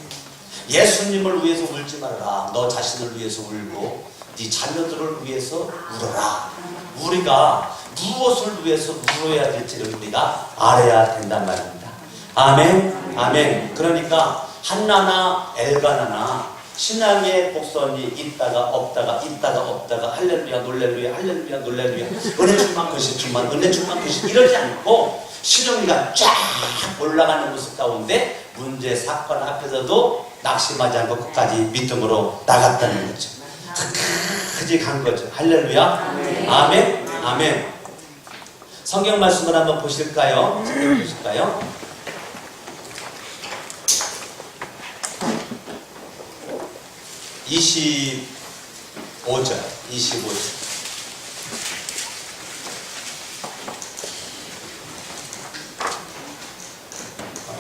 [SPEAKER 1] 예수님을 위해서 울지 말아라. 너 자신을 위해서 울고 네 자녀들을 위해서 울어라. 우리가 무엇을 위해서 울어야 될지를 우리가 알아야 된단 말입니다. 아멘. 아멘. 그러니까 한나나 엘가나나 신앙의 복선이 있다가 없다가 있다가 없다가 할렐루야 놀렐루야 할렐루야 놀렐루야 은혜 줄만 것이 줄만 은혜 줄만 것이 이러지 않고 신용이가 쫙 올라가는 모습 가운데 문제 사건 앞에서도 낙심하지 않고 끝까지 믿음으로 나갔다는 거죠. 끝까지 간 거죠. 할렐루야. 아멘. 아멘. 성경 말씀을 한번 보실까요? 성경 보실까요?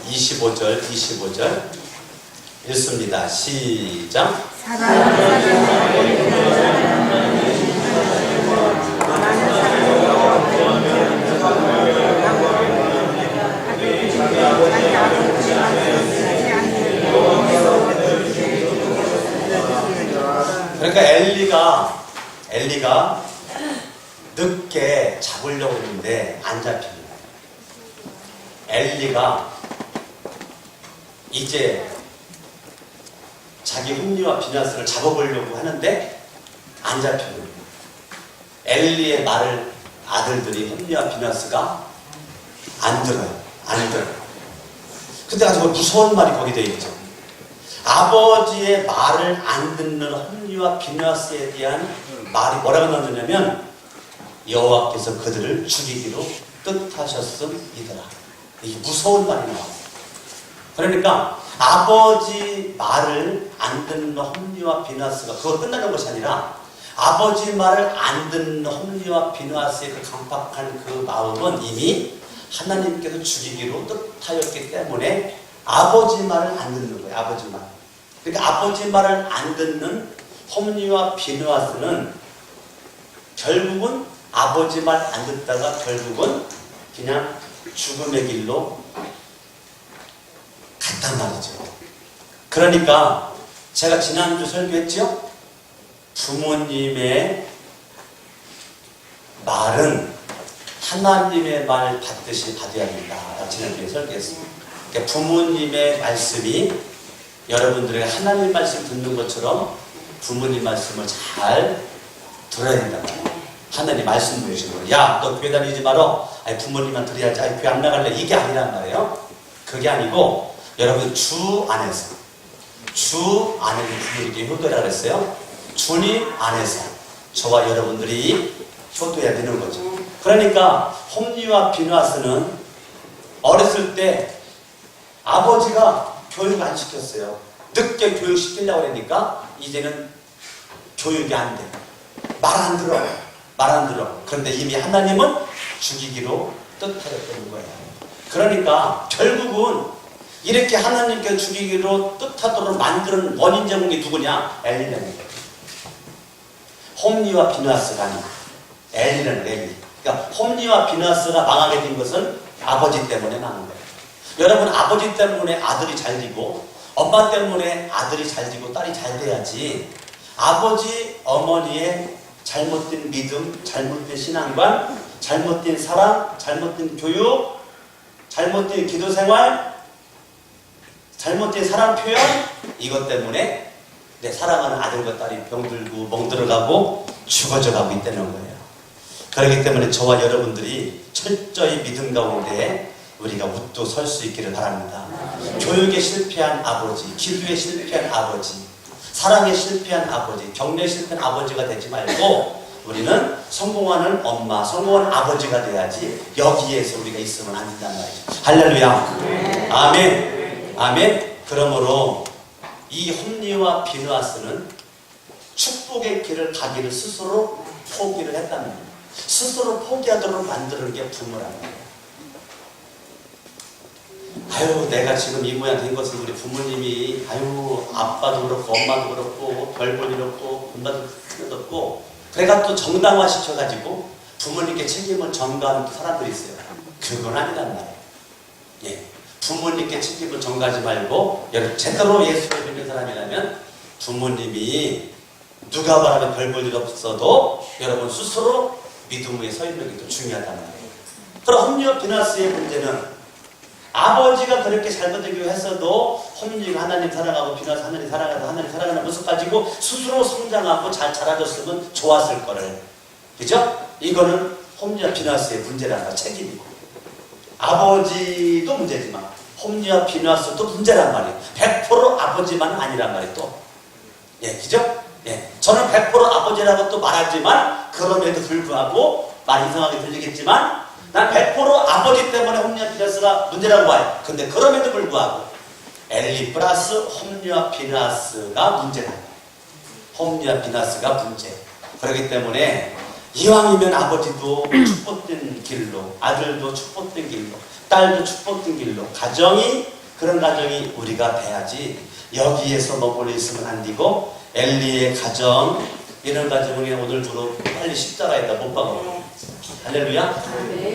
[SPEAKER 1] 25절 25절 읽습니다. 시작. 그러니까 엘리가 늦게 잡으려고 했는데 안 잡히는 거예요. 엘리가 이제 자기 홈리와 비나스를 잡아보려고 하는데 안 잡히는 거예요. 엘리의 말을 아들들이 홈리와 비나스가 안 들어요. 안 들어요. 근데 아주 무서운 말이 거기 되어 있죠. 아버지의 말을 안 듣는 홈리와 비나스에 대한 말이 뭐라고 나오냐면 여호와께서 그들을 죽이기로 뜻하셨음이더라. 이게 무서운 말이 나와요. 그러니까 아버지 말을 안 듣는 홈리와 비나스가 그거 끝나는 것이 아니라 아버지 말을 안 듣는 홈리와 비나스의 그 강팍한 그 마음은 이미 하나님께서 죽이기로 뜻하였기 때문에 아버지 말을 안 듣는 거예요. 아버지 말. 그러니까 아버지 말을 안 듣는 홈리와 비나스는 결국은 아버지 말 안 듣다가 결국은 그냥 죽음의 길로 갔단 말이죠. 그러니까 제가 지난주 설교했죠? 부모님의 말은 하나님의 말 받듯이 받아야 된다. 지난주에 설교했습니다. 그러니까 부모님의 말씀이 여러분들의 하나님 말씀 듣는 것처럼 부모님 말씀을 잘 들어야 된다. 하나님 말씀 주시고, 야, 너 교회 다니지 말어. 아니, 부모님만 드려야지. 아니, 교회 안 나갈래. 이게 아니란 말이에요. 그게 아니고, 여러분, 주 안에서 부모님께 효도라 그랬어요. 주님 안에서 저와 여러분들이 효도해야 되는 거죠. 그러니까, 홈리와 비누아스는 어렸을 때 아버지가 교육 안 시켰어요. 늦게 교육시키려고 하니까, 이제는 교육이 안 돼. 말 안 들어. 그런데 이미 하나님은 죽이기로 뜻하였다는 거예요. 그러니까 결국은 이렇게 하나님께 죽이기로 뜻하도록 만드는 원인 제공이 누구냐? 엘리라는 거예요. 홈리와 비누아스가 아니야. 엘리라는 엘리. 그러니까 홈리와 비누아스가 망하게 된 것은 아버지 때문에 망한 거예요. 여러분, 아버지 때문에 아들이 잘 되고 엄마 때문에 아들이 잘 되고 딸이 잘 돼야지. 아버지, 어머니의 잘못된 믿음, 잘못된 신앙관, 잘못된 사랑, 잘못된 교육, 잘못된 기도생활, 잘못된 사랑 표현, 이것 때문에 내 사랑하는 아들과 딸이 병들고 멍들어가고 죽어져가고 있다는 거예요. 그렇기 때문에 저와 여러분들이 철저히 믿음 가운데 우리가 우뚝 설 수 있기를 바랍니다. 교육에 실패한 아버지, 기도에 실패한 아버지, 사랑에 실패한 아버지, 격려에 실패한 아버지가 되지 말고 우리는 성공하는 엄마, 성공하는 아버지가 돼야지 여기에서 우리가 있으면 안 된단 말이죠. 할렐루야. 아멘. 아멘. 그러므로 이 홈리와 비누아스는 축복의 길을 가기를 스스로 포기를 했다는 거예요. 스스로 포기하도록 만드는 게 부모라는 거예요. 아유, 내가 지금 이 모양 된 것은 우리 부모님이, 아유, 아빠도 그렇고 엄마도 그렇고 별볼이 그렇고 엄마도 그렇고, 그래가 또 정당화 시켜가지고 부모님께 책임을 전가하는 사람들이 있어요. 그건 아니란 말이에요. 예, 부모님께 책임을 전가하지 말고, 여러분 제대로 예수를 믿는 사람이라면 부모님이 누가 바라면 별볼일 없어도 여러분 스스로 믿음 위에 서 있는 게 더 중요하단 말이에요. 그럼 홈리와 비누아스의 문제는 아버지가 그렇게 잘못되기로 했어도 홈리가 하나님 사랑하고 비누아스 하나님 사랑하고 하나님 사랑하는 모습 가지고 스스로 성장하고 잘 자라줬으면 좋았을 거를. 그죠? 이거는 홈리와 비누아스의 문제란다. 책임이고. 아버지도 문제지만 홈리와 비누아스도 문제란 말이에요. 100% 아버지만은 아니란 말이에요. 또. 예, 그죠? 예. 저는 100% 아버지라고 또 말하지만 그럼에도 불구하고 말 이상하게 들리겠지만 난 100% 아버지 때문에 홈리와 비누아스가 문제라고 봐요. 근데 그럼에도 불구하고 엘리 플러스 홈리와 비누아스가 문제다. 홈리와 비누아스가 문제. 그렇기 때문에 이왕이면 아버지도 축복된 길로, 아들도 축복된 길로, 딸도 축복된 길로, 가정이 그런 가정이 우리가 돼야지. 여기에서 머물러 있으면 안 되고 엘리의 가정, 이런 가정이 오늘부로 빨리 십자가에다 못 박아버려. 할렐루야.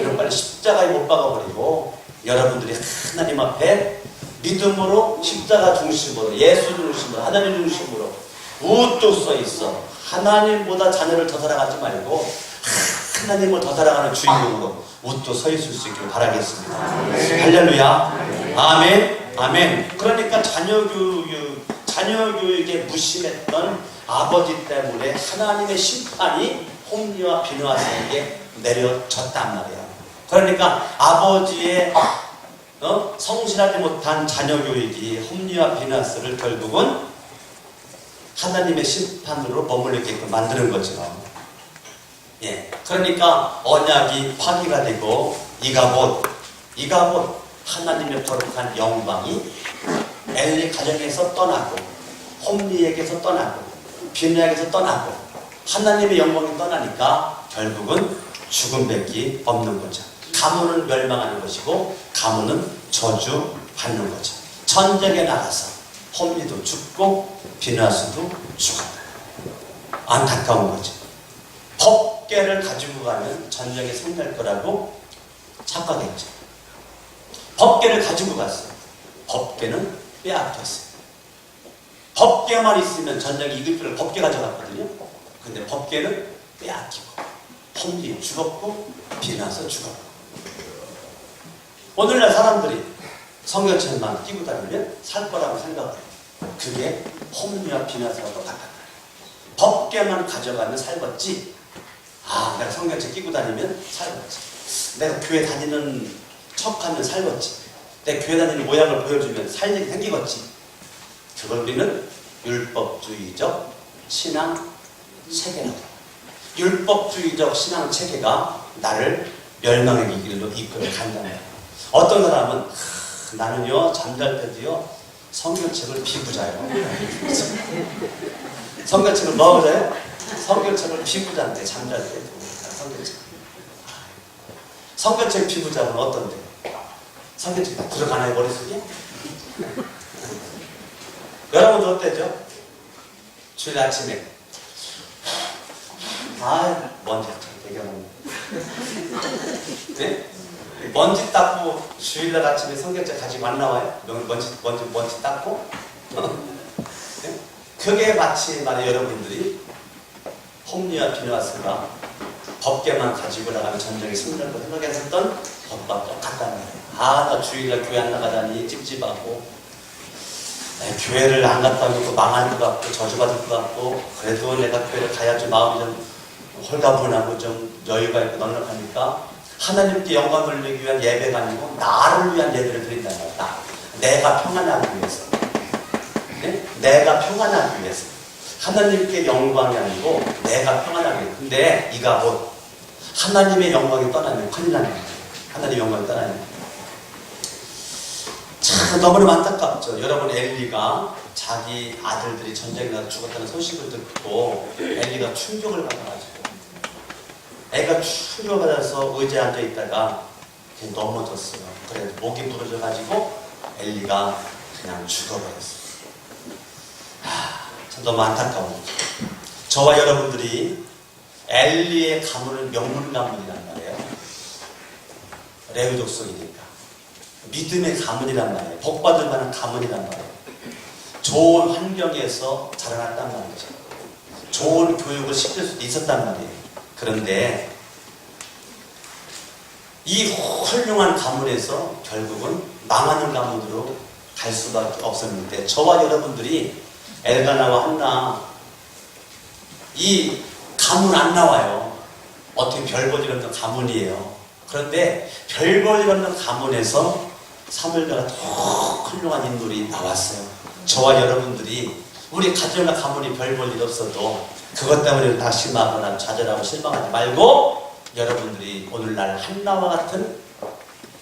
[SPEAKER 1] 그럼 빨리 십자가에 못 박아버리고 여러분들이 하나님 앞에 믿음으로 십자가 중심으로, 예수 중심으로, 하나님 중심으로 우뚝 서 있어. 하나님보다 자녀를 더 사랑하지 말고 하나님을 더 사랑하는 주인공으로 우뚝 서 있을 수 있기를 바라겠습니다. 할렐루야. 아멘. 아멘. 그러니까 자녀 교육에 무심했던 아버지 때문에 하나님의 심판이 홈리와 비느하스에게 내려졌단 말이야. 그러니까 아버지의 성실하지 못한 자녀 교육이 홈리와 비느하스를 결국은 하나님의 심판으로 머물게끔 만드는 거죠. 예. 그러니까 언약이 파기가 되고 이가봇 하나님의 거룩한 영광이 엘리 가정에서 떠나고 홈리에게서 떠나고 비느하스에게서 떠나고 하나님의 영광이 떠나니까 결국은 죽음밖에 없는 거죠. 가문은 멸망하는 것이고 가문은 저주받는 거죠. 전쟁에 나가서 홈리도 죽고 비느하스도 죽었다. 안타까운 거죠. 법궤를 가지고 가면 전쟁에 승리할 거라고 착각했죠. 법궤를 가지고 갔어요. 법궤는 빼앗겼어요. 법궤만 있으면 전쟁에 이길 줄 법궤 가져갔거든요. 근데 법궤는 빼앗기고 홈리 죽었고 비느하스 죽었고. 오늘날 사람들이 성경책만 끼고 다니면 살 거라고 생각해요. 그게 홈리와 비느하스와 똑같다. 법궤만 가져가면 살겠지. 아, 내가 성경책 끼고 다니면 살겠지. 내가 교회 다니는 척하면 살겠지. 내가 교회 다니는 모양을 보여주면 살 일이 생기겠지. 그걸 우리는 율법주의적 신앙 체계라고. 율법주의적 신앙 체계가 나를 멸망의 길로 이끌어 간다는. 어떤 사람은 나는요 잠잘 때도요 성경책을 비고 자요. 성경책을 뭐하고 자요? 성경책을 비고 잔대. 잠잘 때도 성경책 비고 자면 어떤데? 성경책이 다 들어가나요 머릿속에? 여러분도 어때죠? 주일 아침에 먼지 되게 많네. 네? 먼지 닦고 주일날 아침에 성경책 가지고 안 나와요? 먼지 닦고? 네? 그게 마치 말해 여러분들이 홈리와 비느하스가 법궤만 가지고 나가면 전쟁에 승리할 거 생각했었던 법과 똑같단 말이에요. 나 주일날 교회 안 나가다니 찝찝하고 교회를 안 갔다 오면 또 망할 것 같고 저주받을 것 같고 그래도 내가 교회를 가야지 마음이 좀 홀가분하고 좀 여유가 있고 넉넉하니까 하나님께 영광 돌리기 위한 예배가 아니고 나를 위한 예배를 드린다는 거다. 내가 평안하기 위해서. 네? 내가 평안하기 위해서. 하나님께 영광이 아니고 내가 평안하기 위해서. 근데 이가봇 하나님의 영광이 떠나면 큰일 나는 거예요. 하나님의 영광이 떠나면. 참 너무나 안타깝죠. 여러분 엘리가 자기 아들들이 전쟁에 나서 죽었다는 소식을 듣고 엘리가 충격을 받아가지고 애가 충격을 받아서 의자에 앉아있다가 넘어졌어요. 그래서 목이 부러져가지고 엘리가 그냥 죽어버렸어요. 참 너무 안타까운 거죠. 저와 여러분들이 엘리의 가문은 명문 가문이란 말이에요. 레위 족속이니까 믿음의 가문이란 말이에요. 복받을 만한 가문이란 말이에요. 좋은 환경에서 자라났단 말이죠. 좋은 교육을 시킬 수도 있었단 말이에요. 그런데 이 훌륭한 가문에서 결국은 망하는 가문으로 갈 수밖에 없었는데 저와 여러분들이 엘가나와 한나 이 가문 안 나와요. 어떻게 별 볼 일 없는 가문이에요. 그런데 별 볼 일 없는 가문에서 사무엘과 더 훌륭한 인물이 나왔어요. 저와 여러분들이 우리 가정과 가문이 별 볼 일 없어도 그것 때문에 다 실망하거나 좌절하고 실망하지 말고 여러분들이 오늘날 한나와 같은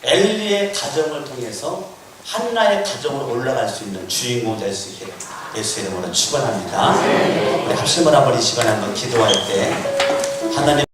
[SPEAKER 1] 엘리의 가정을 통해서 한나의 가정으로 올라갈 수 있는 주인공 될 수 있게 예수의 이름으로 축원합니다. 우리 합심을 한번 이 시간에 한번 기도할 때 하나님